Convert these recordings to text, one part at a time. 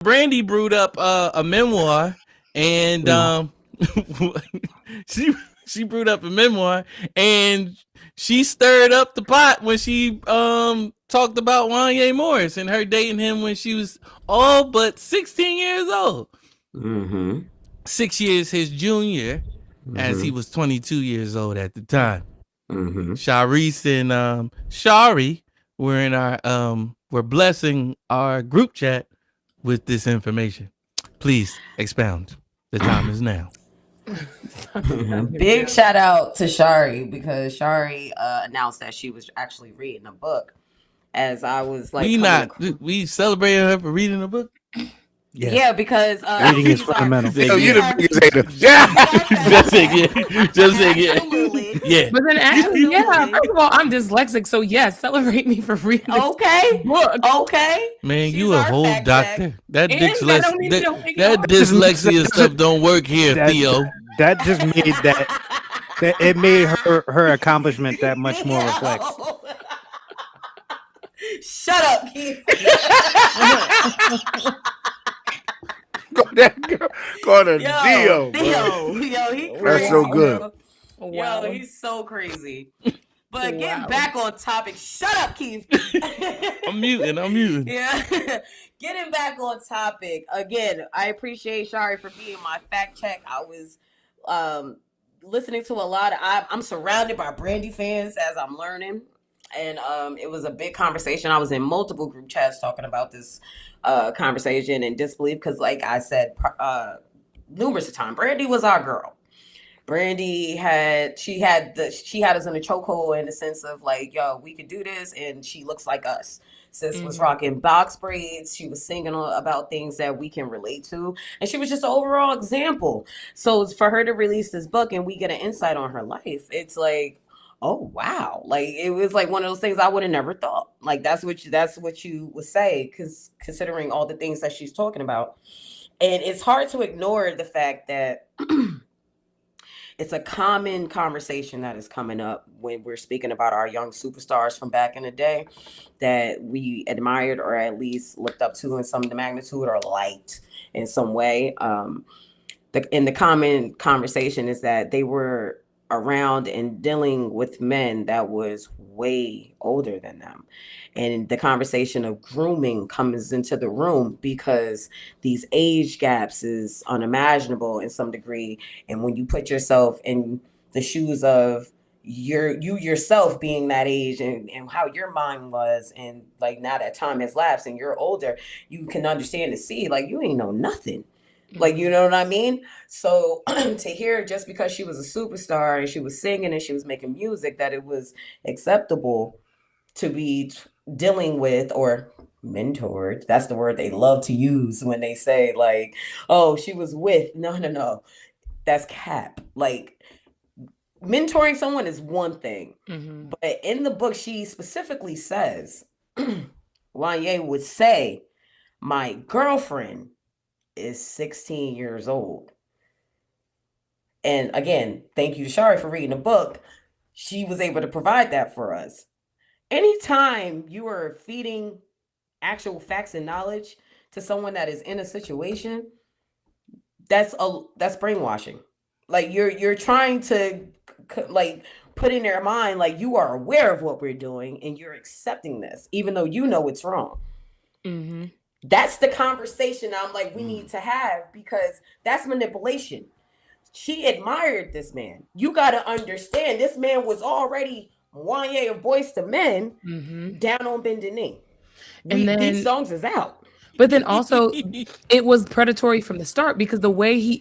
Brandy brewed up a memoir, and she she brewed up a memoir, and she stirred up the pot when she talked about Wanya Morris and her dating him when she was all but 16 years old. Mm-hmm. 6 years his junior, as he Mm-hmm. was 22 years old at the time. Mm-hmm. Sharice and Shari were in our were blessing our group chat with this information. Please expound. The time is now. Big shout out to Shari because Shari announced that she was actually reading a book as I was like We coming not across. we celebrating her for reading a book. Yeah, Yes. because Reading is she's our fundamental. Say Yo, you the yeah. biggest hater. Yeah. she's our fat Just say check. yeah. Just say yeah. Absolutely. Yeah. But then actually, yeah, Absolutely. first of all, I'm dyslexic, so yes, celebrate me for reading this Okay. book. Okay. Man, She's you a our whole fact doctor. check. That And that don't mean that, you don't make it that hard. dyslexia stuff don't work here, That, Theo. that just made that it made her accomplishment that much more reflex. Shut up, Keith. Go to Yo, Dio, bro. Yo, he crazy. That's so good. Yo. Wow. Yo, he's so crazy. But getting Wow. back on topic, shut up, Keith. I'm muting. Yeah. Getting back on topic. Again, I appreciate Shari for being my fact check. I was listening to a lot of I'm surrounded by Brandy fans as I'm learning. And it was a big conversation. I was in multiple group chats talking about this conversation and disbelief because, like I said numerous of times, Brandy was our girl. Brandy had us in a chokehold in the sense of like, yo, we could do this, and she looks like us. Sis was rocking box braids. She was singing about things that we can relate to, and she was just an overall example. So for her to release this book and we get an insight on her life, it's like, oh wow, like it was like one of those things I would have never thought. Like that's what you would say, because considering all the things that she's talking about, and it's hard to ignore the fact that. It's a common conversation that is coming up when we're speaking about our young superstars from back in the day that we admired or at least looked up to in some magnitude or liked in some way. The common conversation is that they were around and dealing with men that was way older than them. And the conversation of grooming comes into the room because these age gaps is unimaginable in some degree. And when you put yourself in the shoes of you yourself being that age and how your mind was, and like now that time has lapsed and you're older, you can understand and see like you ain't know nothing. Like, you know what I mean? So to hear just because she was a superstar and she was singing and she was making music, that it was acceptable to be dealing with or mentored. That's the word they love to use when they say like, oh, she was with. No. That's cap. Like mentoring someone is one thing. Mm-hmm. But in the book, she specifically says, Wanya would say, my girlfriend is 16 years old. And again, thank you to Shari for reading the book. She was able to provide that for us. Anytime you are feeding actual facts and knowledge to someone that is in a situation, that's brainwashing. Like you're trying to like put in their mind like you are aware of what we're doing and you're accepting this, even though you know it's wrong. Mm-hmm. That's the conversation I'm like, we need to have, because that's manipulation. She admired this man. You got to understand, this man was already Wanya of Boys to Men down on bended knee. And then these songs is out. But then also, it was predatory from the start because the way he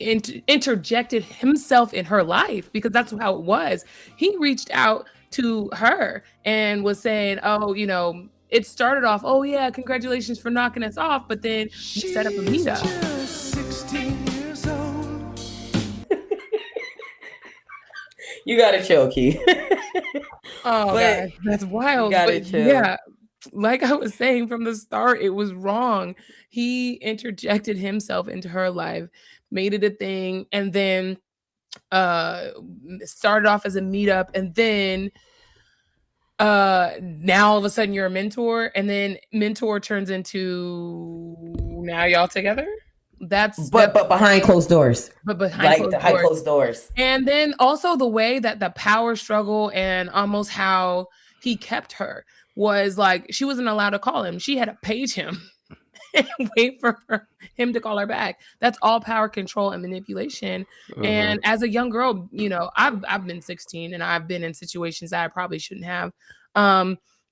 interjected himself in her life, because that's how it was. He reached out to her and was saying, oh, you know, it started off, oh, yeah, congratulations for knocking us off. But then you set up a meetup. Just 16 years old. You got to chill, Key. Oh, God, that's wild. But chill. yeah, like I was saying from the start, it was wrong. He interjected himself into her life, made it a thing, and then started off as a meetup, and then now all of a sudden you're a mentor, and then mentor turns into now y'all together. That's but behind closed doors, but behind like closed behind doors. closed doors. And then also the way that the power struggle and almost how he kept her was like she wasn't allowed to call him. She had to page him and wait for him to call her back. That's all power control and manipulation. And as a young girl, you know, I've been 16 and I've been in situations that I probably shouldn't have.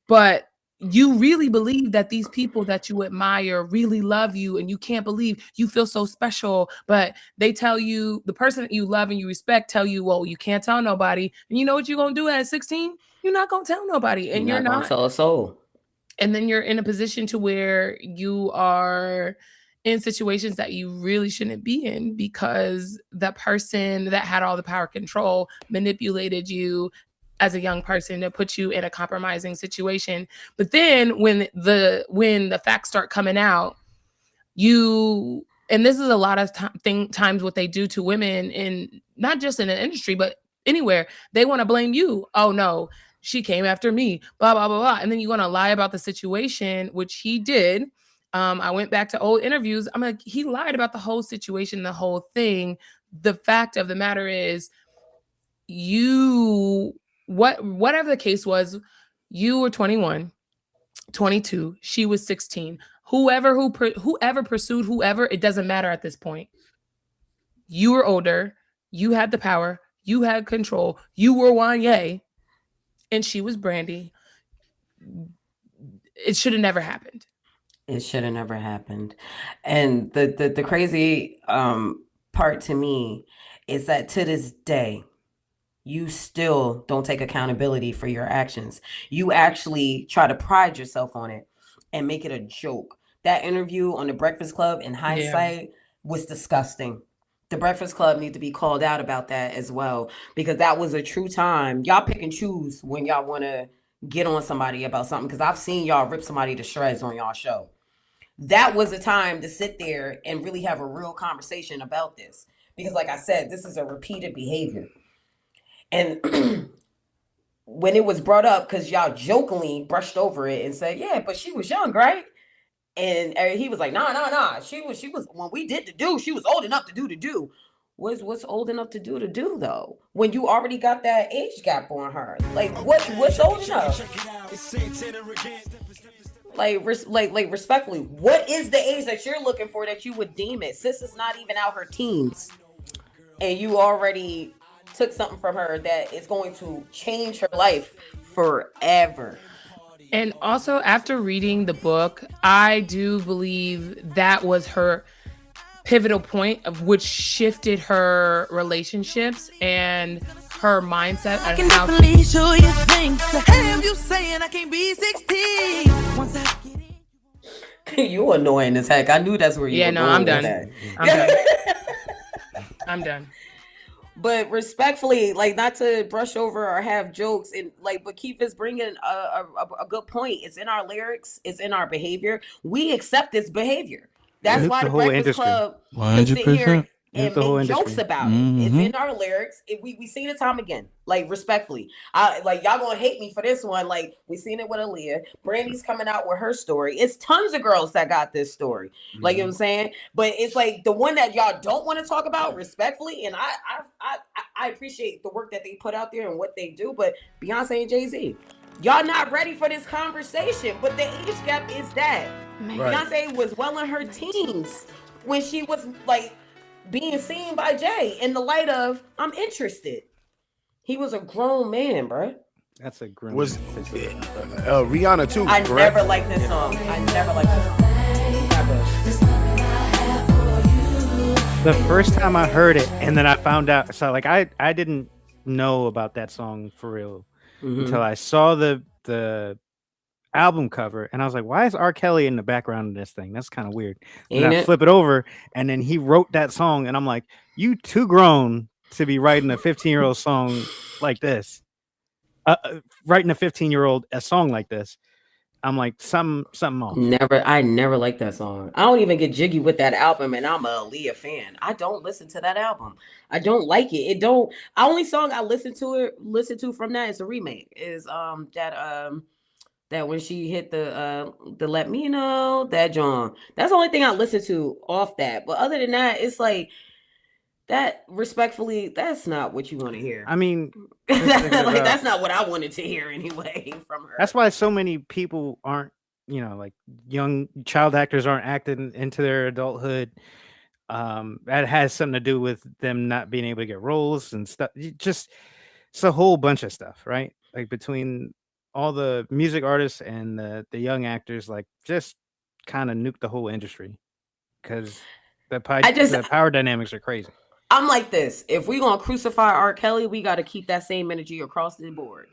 But you really believe that these people that you admire really love you, and you can't believe you feel so special, but they tell you, the person that you love and you respect tell you, well, you can't tell nobody. And you know what you're gonna do at 16? You're not gonna tell nobody, and you're Gonna not. tell a soul. And then you're in a position to where you are in situations that you really shouldn't be in because the person that had all the power control manipulated you as a young person to put you in a compromising situation. But then when the facts start coming out, you, and this is a lot of times what they do to women, in not just in the industry but anywhere, they want to blame you. Oh no, she came after me, blah blah blah blah. And then you want to lie about the situation, which he did. I went back to old interviews. I'm like, he lied about the whole situation, the whole thing. The fact of the matter is, whatever the case was, you were 21, 22, she was 16. Whoever pursued whoever, it doesn't matter at this point. You were older, you had the power, you had control, you were Wanya, and she was Brandy. It should have never happened. It should have never happened. And the crazy part to me is that to this day, you still don't take accountability for your actions. You actually try to pride yourself on it and make it a joke. That interview on the Breakfast Club, in hindsight, was disgusting. The Breakfast Club need to be called out about that as well, because that was a true time. Y'all pick and choose when y'all want to get on somebody about something, because I've seen y'all rip somebody to shreds on y'all show. That was a time to sit there and really have a real conversation about this, because like I said, this is a repeated behavior. And when it was brought up, because y'all jokingly brushed over it and said, yeah, but she was young, right? And he was like, nah. She was when we did the do, she was old enough to do the do. What's old enough to do though? When you already got that age gap on her. Like what's old enough? Like respectfully, what is the age that you're looking for that you would deem it? Sis is not even out her teens, and you already took something from her that is going to change her life forever. And also, after reading the book, I do believe that was her pivotal point of which shifted her relationships and her mindset. I can definitely show you things. So have you saying I can't be 16? Once I get in. You annoying as heck. I knew that's where you were going. I'm done. I'm done. I'm done. But respectfully, like, not to brush over or have jokes, and like, but Keith is bringing a good point. It's in our lyrics. It's in our behavior. We accept this behavior. That's why the Breakfast Club can sit here and make jokes about it. It's in our lyrics. We seen it time again. Like, respectfully, like, y'all gonna hate me for this one. Like, we seen it with Aaliyah. Brandy's coming out with her story. It's tons of girls that got this story. Like, you know what I'm saying? But it's like the one that y'all don't want to talk about, respectfully. And I appreciate the work that they put out there and what they do. But Beyonce and Jay-Z, y'all not ready for this conversation. But the age gap is that Beyonce was well in her teens when she was like being seen by Jay in the light of I'm interested. He was a grown man, bro. That's a grown. Was Rihanna too? I never liked this song. The first time I heard it, and then I found out. So like I didn't know about that song for real until I saw the album cover, and I was like, why is R. Kelly in the background of this thing? That's kind of weird. And I flip it over, and then he wrote that song, and I'm like, you too grown to be writing a 15-year-old song like this. Writing a 15-year-old a song like this. I'm like, something off. I never liked that song. I don't even get jiggy with that album, and I'm a Aaliyah fan. I don't listen to that album. I don't like it. Only song I listen to from that is a remake. Is that That when she hit the Let Me Know, that John. That's the only thing I listen to off that. But other than that, it's like that. Respectfully, that's not what you want to hear. I mean, like that's not what I wanted to hear anyway from her. That's why so many people aren't, like young child actors aren't acting into their adulthood. That has something to do with them not being able to get roles and stuff. It's a whole bunch of stuff, right? Like between all the music artists and the young actors, like just kind of nuke the whole industry because the power dynamics are crazy. I'm like this. If we gonna crucify R. Kelly, we got to keep that same energy across the board.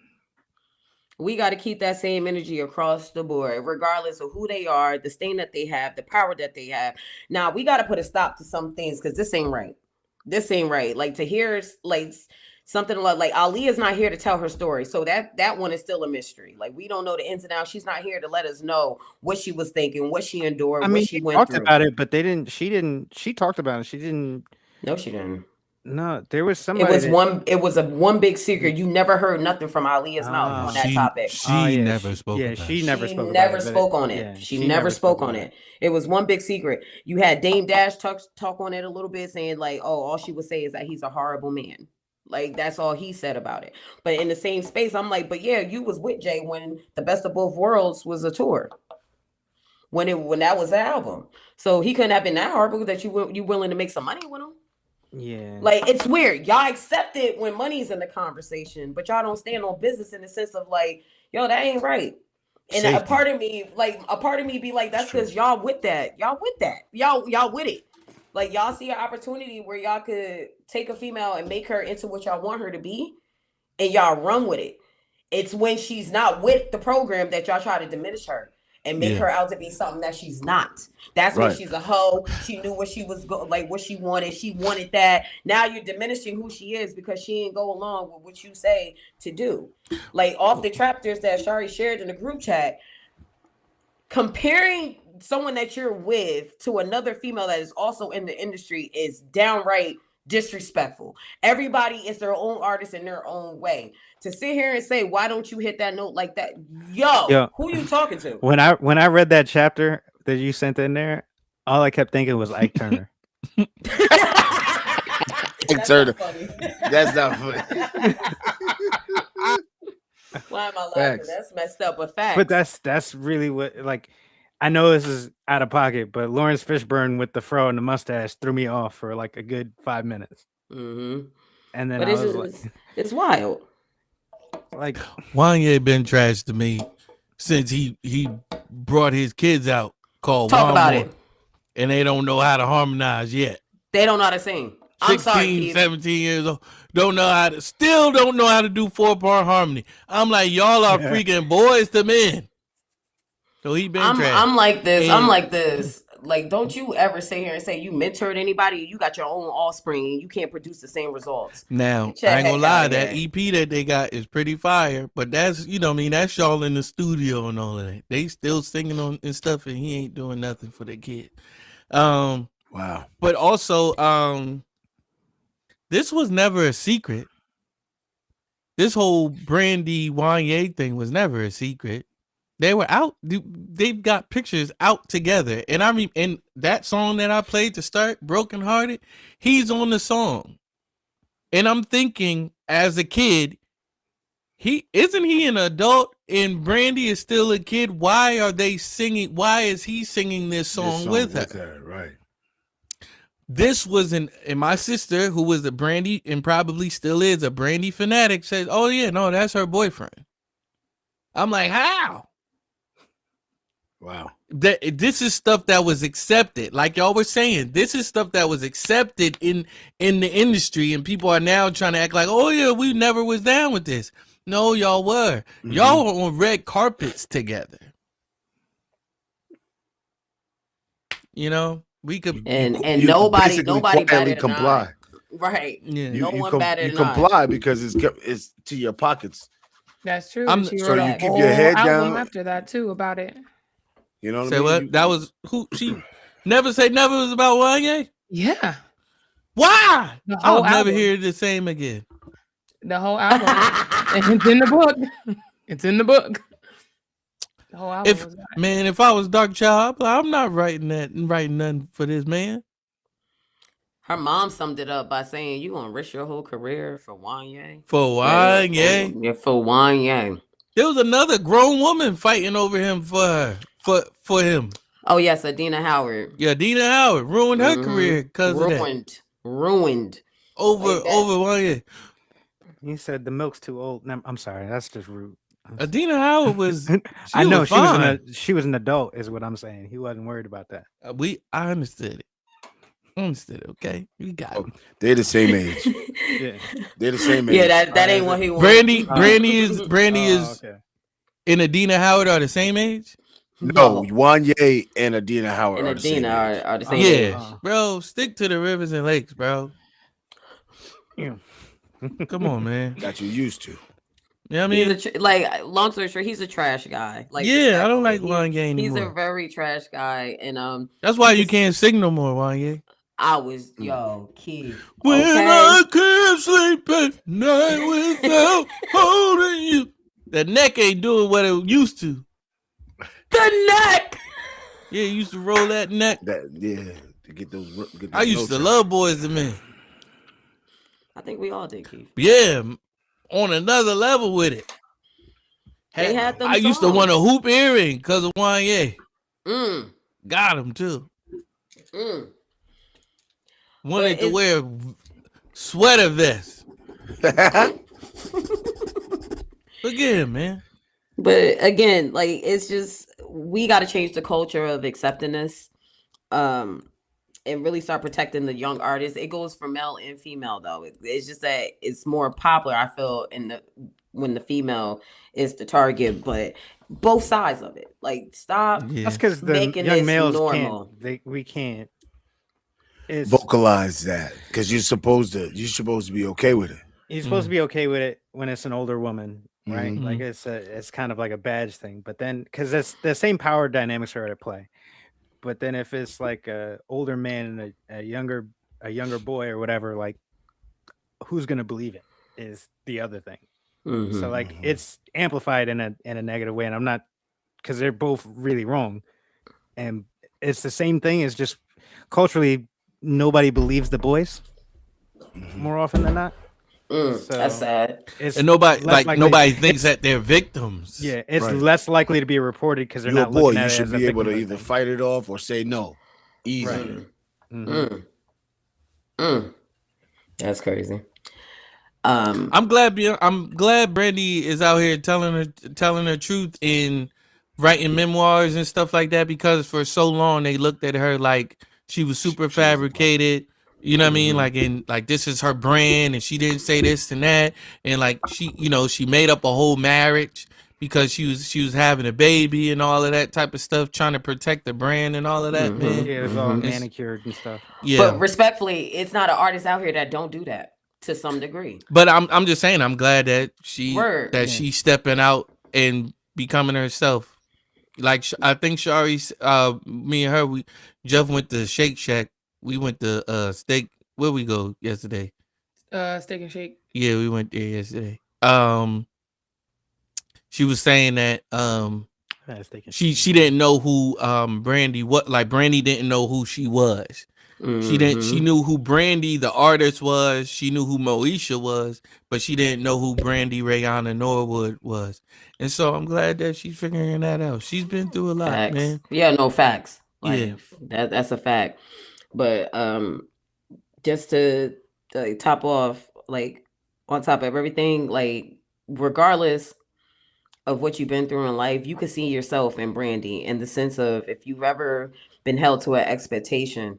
We got to keep that same energy across the board, regardless of who they are, the stain that they have, the power that they have. Now, we got to put a stop to some things because this ain't right. This ain't right. Like to hear like something like Ali is not here to tell her story. So that one is still a mystery. Like we don't know the ins and outs. She's not here to let us know what she was thinking, what she endured, what she went through. Talked about it, but she talked about it. She didn't. No, she didn't. No, there was somebody. It was a one big secret. You never heard nothing from Alia's mouth on that topic. She never spoke. Yeah, she never spoke on it. Yeah, she never spoke on it. It was one big secret. You had Dame Dash talk on it a little bit, saying like, "Oh, all she would say is that he's a horrible man." Like that's all he said about it. But in the same space, I'm like, "But yeah, you was with Jay when the Best of Both Worlds was a tour. When that was the album, so he couldn't have been that horrible that you willing to make some money with him." Yeah, like it's weird. Y'all accept it when money's in the conversation, but y'all don't stand on business in the sense of like, yo, that ain't right. And a part of me be like, that's because y'all with that. Y'all with it. Like y'all see an opportunity where y'all could take a female and make her into what y'all want her to be, and y'all run with it. It's when she's not with the program that y'all try to diminish her and make her out to be something that she's not. That's when she's a hoe. She knew what she was what she wanted. She wanted that. Now you're diminishing who she is because she ain't go along with what you say to do. Like off the chapters that Shari shared in the group chat, comparing someone that you're with to another female that is also in the industry is downright disrespectful. Everybody is their own artist in their own way. To sit here and say, why don't you hit that note like that? Yo, who you talking to? When I read that chapter that you sent in there, all I kept thinking was Ike Turner. Ike Turner. That's not funny. Why am I laughing? That's messed up, but facts. But that's really what, like, I know this is out of pocket, but Lawrence Fishburne with the fro and the mustache threw me off for like a good 5 minutes. Mm-hmm. And then but it's wild. Like Wanya been trash to me since he brought his kids out called Talk about it. And they don't know how to harmonize yet. They don't know how to sing. I'm 16, 17 years old. Still don't know how to do 4-part harmony. I'm like, y'all are freaking boys to men. So he been trash. I'm like this. Like, don't you ever sit here and say you mentored anybody. You got your own offspring and you can't produce the same results. Now, I ain't gonna lie, that EP that they got is pretty fire. But that's, that's y'all in the studio and all of that. They still singing on and stuff, and he ain't doing nothing for the kid. Wow. But also, this was never a secret. This whole Brandy Wanya thing was never a secret. They were out. They've got pictures out together, and and that song that I played to start, "Broken Hearted," he's on the song, and I'm thinking, as a kid, he an adult, and Brandy is still a kid. Why are they singing? Why is he singing this song with her? Right. This was and my sister, who was a Brandy and probably still is a Brandy fanatic, says, "Oh yeah, no, that's her boyfriend." I'm like, how? Wow. This is stuff that was accepted. Like y'all were saying, this is stuff that was accepted in the industry, and people are now trying to act like, oh yeah, we never was down with this. No, y'all were. Mm-hmm. Y'all were on red carpets together. We could and nobody quietly comply. Right. Yeah. You comply because it's to your pockets. That's true. So you keep your head down after that too about it. You know what Say I mean? What? That was who she never say never was about Wanya? Yeah. Why? I'll never hear the same again. The whole album. It's in the book. It's in the book. The whole album If was that. man, if I was Dark Child, I'm not writing nothing for this man. Her mom summed it up by saying, "You gonna risk your whole career for Wanya?" For Wanya. Yeah, for Wanya. There was another grown woman fighting over him for him. Oh yes, Adina Howard. Yeah, Dina Howard ruined her career because of that. Ruined. Over Like that. Wanya. He said the milk's too old. No, I'm sorry, that's just rude. Adina Howard was. I know was she fine. she was an adult, is what I'm saying. He wasn't worried about that. I understood it. Okay, we got it. They're the same age. Yeah, they're the same age. Yeah, that ain't what he wanted. Brandy is okay. and Adina Howard are the same age. No, Wanya and Adina Howard and are the same Adina age. are the same Yeah, age. bro, stick to the rivers and lakes, bro. Yeah. Come on, man. That you used to. Yeah, I mean, Long story short, he's a trash guy. Like, yeah, I don't like Wanya anymore. He's a very trash guy, and that's why you can't sing no more, Wanya. I was kid. When I can't sleep at night without holding you, that neck ain't doing what it used to. The neck. Yeah, you used to roll that neck. To get those. I used to love Boys to Men. I think we all did, Keith. Yeah, on another level with it. They had them I used to want a hoop earring because of Wanya. Got him too. Wanted to wear sweater vest. Look at him, man. But again, like, it's just, we got to change the culture of accepting this, and really start protecting the young artists. It goes for male and female, though. It's just that it's more popular, I feel, when the female is the target, but both sides of it. Like, stop. Yeah. That's because the young males normal. We can't vocalize that because you're supposed to be okay with it. You're supposed to be okay with it when it's an older woman, right? Mm-hmm. Like it's kind of like a badge thing. But then, because that's the same power dynamics are at play. But then if it's like a older man and a younger boy or whatever, like who's gonna believe it is the other thing. Mm-hmm. So like it's amplified in a negative way, and I'm not, because they're both really wrong, and it's the same thing. It's just culturally nobody believes the boys more often than not. So that's sad. And nobody thinks that they're victims. Yeah, it's less likely to be reported because they're not looking at it. You should be able to either fight it off or say no easily. Right. That's crazy. I'm glad Brandy is out here telling her truth in writing memoirs and stuff like that, because for so long they looked at her like she was super fabricated. You know what I mean? Like this is her brand, and she didn't say this and that, and like she made up a whole marriage because she was having a baby and all of that type of stuff, trying to protect the brand and all of that, man. Yeah, it was all manicured and stuff. Yeah, but respectfully, it's not an artist out here that don't do that to some degree. But I'm just saying, I'm glad that she's stepping out and becoming herself. Like I think Shari, me and her, Jeff went to Shake Shack. We went to steak. Where we go yesterday? Steak and Shake. Yeah, we went there yesterday. She was saying that she didn't know who Brandy Brandy didn't know who she was. She knew who Brandy the artist was. She knew who Moesha was, but she didn't know who Brandy Rihanna Norwood was. And so I'm glad that she's figuring that out. She's been through a lot, facts. Man. Yeah, no facts. Yeah, that's a fact. But just to top off, like on top of everything, like regardless of what you've been through in life, you can see yourself in Brandy, in the sense of, if you've ever been held to an expectation,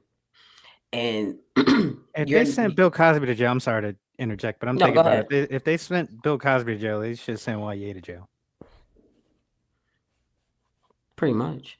and if they sent Bill Cosby to jail, I'm sorry to interject, but I'm thinking about it. If they sent Bill Cosby to jail, they should send Wanya to jail. Pretty much.